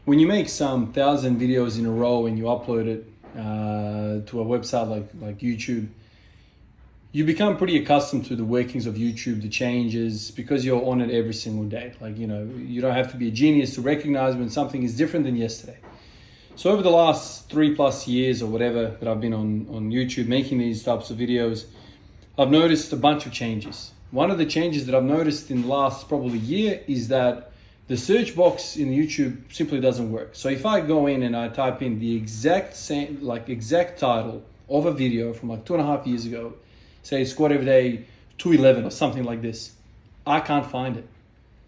when you make some 1,000 videos in a row and you upload it to a website like YouTube, you become pretty accustomed to the workings of YouTube, the changes, because you're on it every single day. Like, you know, you don't have to be a genius to recognize when something is different than yesterday. So over the last 3+ years or whatever that I've been on YouTube making these types of videos, I've noticed a bunch of changes. One of the changes that I've noticed in the last probably year is that the search box in YouTube simply doesn't work. So if I go in and I type in the exact title of a video from like 2.5 years ago, say squat every day 211 or something like this, I can't find it.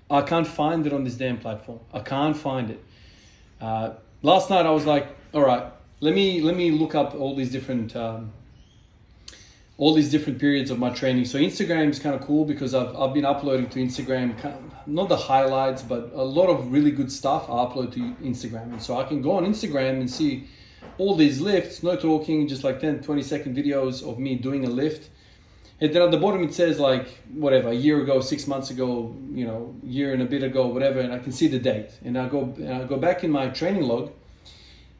I can't find it on this damn platform. I can't find it. Last night I was like, all right, let me look up all these different periods of my training. So Instagram is kind of cool because I've been uploading to Instagram, not the highlights, but a lot of really good stuff I upload to Instagram. And so I can go on Instagram and see all these lifts, no talking, just like 10-20 second videos of me doing a lift. And then at the bottom it says like, whatever, a year ago, 6 months ago, you know, year and a bit ago, whatever, and I can see the date. And I go back in my training log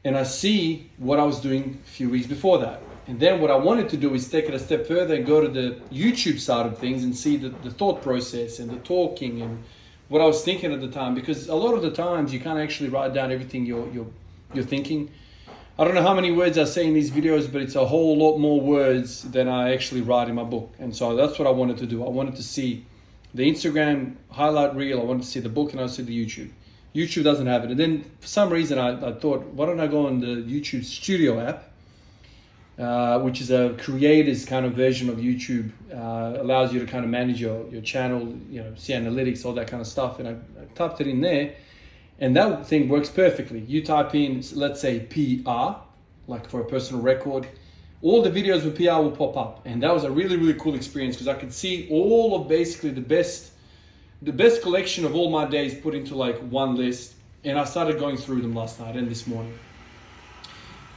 and I see what I was doing a few weeks before that. And then what I wanted to do is take it a step further and go to the YouTube side of things and see the thought process and the talking and what I was thinking at the time. Because a lot of the times you can't actually write down everything you're thinking. I don't know how many words I say in these videos, but it's a whole lot more words than I actually write in my book. And so that's what I wanted to do. I wanted to see the Instagram highlight reel, I wanted to see the book, and I see the YouTube. YouTube doesn't have it. And then for some reason I thought, why don't I go on the YouTube Studio app, which is a creator's kind of version of YouTube, allows you to kind of manage your channel, you know, see analytics, all that kind of stuff. And I typed it in there. And that thing works perfectly. You type in, let's say PR, like for a personal record, all the videos with PR will pop up. And that was a really, really cool experience because I could see all of basically the best collection of all my days put into like one list. And I started going through them last night and this morning.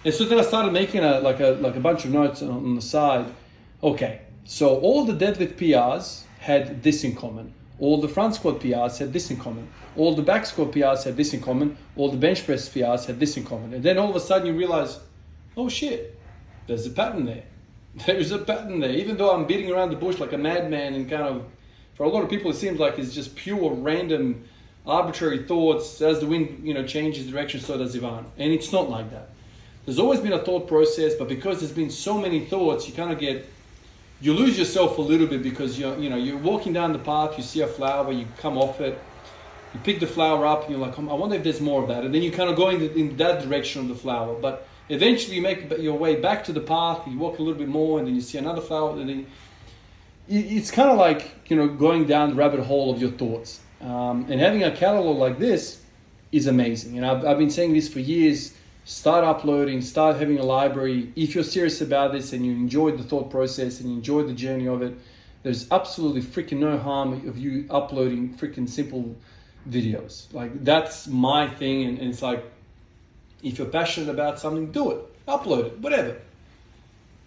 And so then I started making a bunch of notes on the side. Okay, so all the deadlift PRs had this in common. All the front squat PRs had this in common. All the back squat PRs had this in common. All the bench press PRs had this in common. And then all of a sudden you realize, oh shit, there's a pattern there. There's a pattern there. Even though I'm beating around the bush like a madman and kind of, for a lot of people it seems like it's just pure random arbitrary thoughts. As the wind, you know, changes direction, so does Ivan. And it's not like that. There's always been a thought process, but because there's been so many thoughts, you lose yourself a little bit because you're walking down the path, you see a flower, you come off it, you pick the flower up, and you're like, I wonder if there's more of that. And then you kind of go in that direction of the flower. But eventually you make your way back to the path, you walk a little bit more, and then you see another flower. And then it's kind of like, going down the rabbit hole of your thoughts. And having a catalog like this is amazing. And I've been saying this for years. Start uploading, start having a library. If you're serious about this and you enjoyed the thought process and you enjoyed the journey of it, there's absolutely freaking no harm of you uploading freaking simple videos. Like, that's my thing. And it's like, if you're passionate about something, do it, upload it, whatever.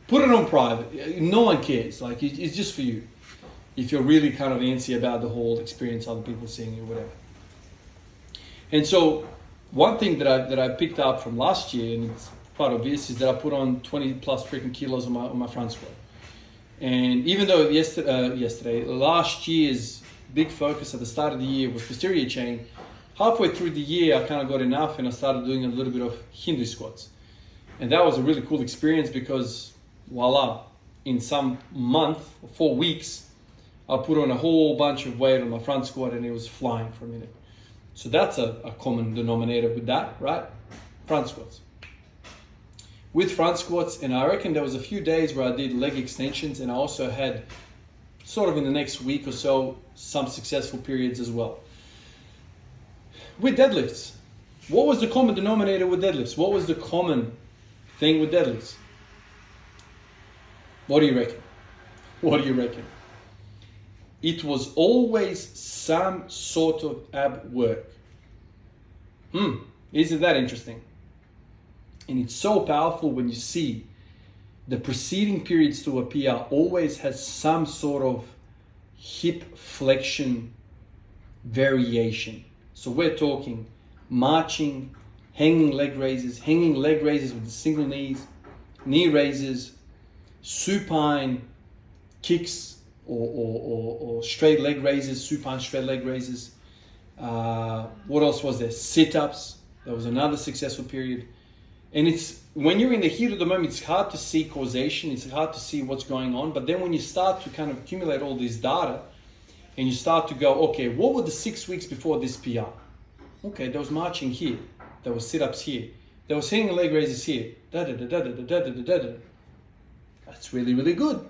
Put it on private. No one cares. Like, it's just for you. If you're really kind of antsy about the whole experience, other people seeing you, whatever. And so, one thing that I picked up from last year, and it's quite obvious, is that I put on 20 plus freaking kilos on my front squat. And even though last year's big focus at the start of the year was posterior chain, halfway through the year I kind of got enough and I started doing a little bit of Hindu squats. And that was a really cool experience because, voila, in some month, 4 weeks, I put on a whole bunch of weight on my front squat and it was flying for a minute. So that's a common denominator with that, right? Front squats. With front squats, and I reckon there was a few days where I did leg extensions, and I also had sort of in the next week or so some successful periods as well. With deadlifts, what was the common denominator with deadlifts? What was the common thing with deadlifts? What do you reckon? What do you reckon? It was always some sort of ab work. Isn't that interesting? And it's so powerful when you see the preceding periods to a PR always has some sort of hip flexion variation. So we're talking marching hanging leg raises with the single knees, knee raises, supine kicks or straight leg raises, supine straight leg raises. What else was there? Sit-ups. That was another successful period. And it's when you're in the heat of the moment, it's hard to see causation. It's hard to see what's going on. But then when you start to kind of accumulate all this data and you start to go, okay, what were the 6 weeks before this PR? Okay, there was marching here. There was sit-ups here. There was hanging leg raises here. That's really, really good.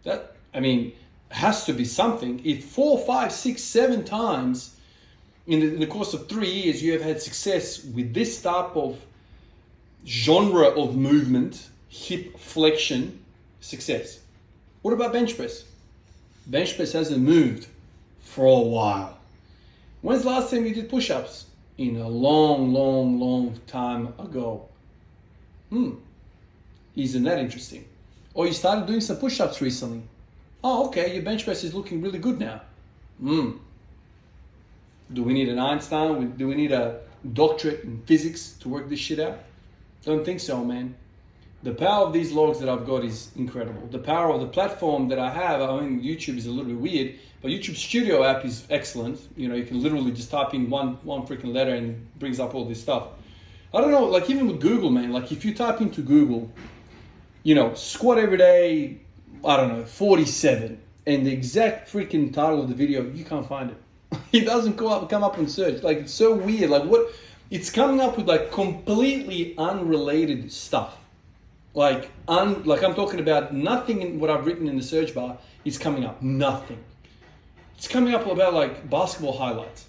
That, I mean, has to be something. If 4, 5, 6, 7 times in the course of 3 years you have had success with this type of genre of movement, hip flexion, success. What about bench press? Bench press hasn't moved for a while. When's the last time you did push-ups? In a long time ago. Isn't that interesting? Or you started doing some push-ups recently. Oh, okay, your bench press is looking really good now. Do we need an Einstein? Do we need a doctorate in physics to work this shit out? Don't think so, man. The power of these logs that I've got is incredible. The power of the platform that I have, I mean, YouTube is a little bit weird, but YouTube Studio app is excellent. You know, you can literally just type in one freaking letter and it brings up all this stuff. I don't know, like even with Google, man, like if you type into Google, you know, squat every day, I don't know, 47, and the exact freaking title of the video, you can't find it. It doesn't come up in search. Like, it's so weird. Like, what? It's coming up with like completely unrelated stuff. Like I'm talking about nothing in what I've written in the search bar is coming up. Nothing. It's coming up about like basketball highlights.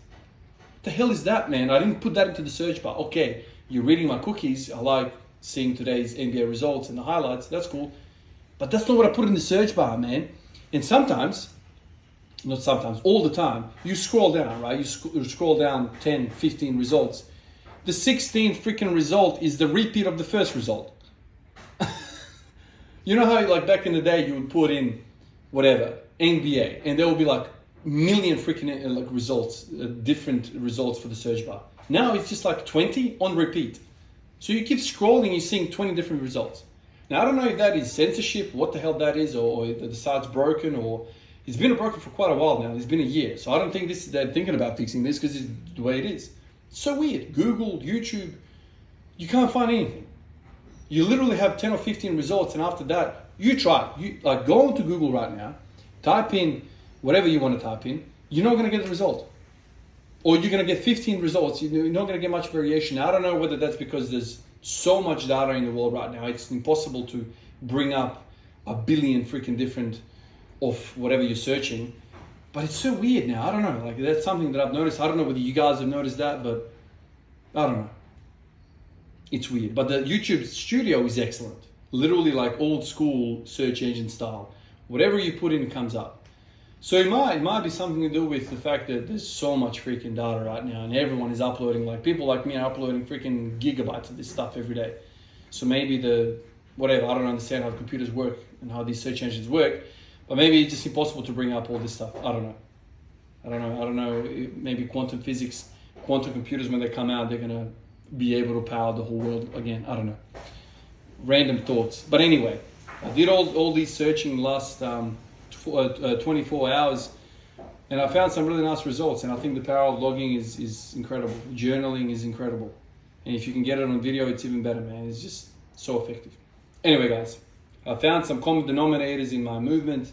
What the hell is that, man? I didn't put that into the search bar. Okay, you're reading my cookies. I like seeing today's NBA results and the highlights. That's cool. But that's not what I put in the search bar, man. And sometimes, not sometimes, all the time, you scroll down, right? You scroll down 10, 15 results. The 16th freaking result is the repeat of the first result. You know how like back in the day you would put in whatever, NBA, and there would be like million freaking like results, different results for the search bar. Now it's just like 20 on repeat. So you keep scrolling, you're seeing 20 different results. Now I don't know if that is censorship, what the hell that is, or the site's broken, or it's been broken for quite a while now. It's been a year. So I don't think they're thinking about fixing this because it's the way it is. It's so weird. Google, YouTube, you can't find anything. You literally have 10 or 15 results, and after that, you try. You like go into Google right now, type in whatever you want to type in. You're not going to get the result, or you're going to get 15 results. You're not going to get much variation. I don't know whether that's because there's so much data in the world right now. It's impossible to bring up a billion freaking different of whatever you're searching. But it's so weird now. I don't know. Like that's something that I've noticed. I don't know whether you guys have noticed that, but I don't know. It's weird. But the YouTube Studio is excellent. Literally like old school search engine style. Whatever you put in comes up. So it might be something to do with the fact that there's so much freaking data right now and everyone is uploading, like people like me are uploading freaking gigabytes of this stuff every day. So maybe I don't understand how computers work and how these search engines work, but maybe it's just impossible to bring up all this stuff. I don't know. Maybe quantum physics, quantum computers, when they come out, they're gonna be able to power the whole world again. I don't know. Random thoughts. But anyway, I did all these searching last 24 hours, and I found some really nice results. And I think the power of logging is incredible. Journaling is incredible. And if you can get it on video, it's even better, man. It's just so effective. Anyway, guys, I found some common denominators in my movement.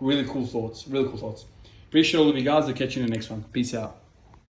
Really cool thoughts. Appreciate all of you guys. I'll catch you in the next one. Peace out.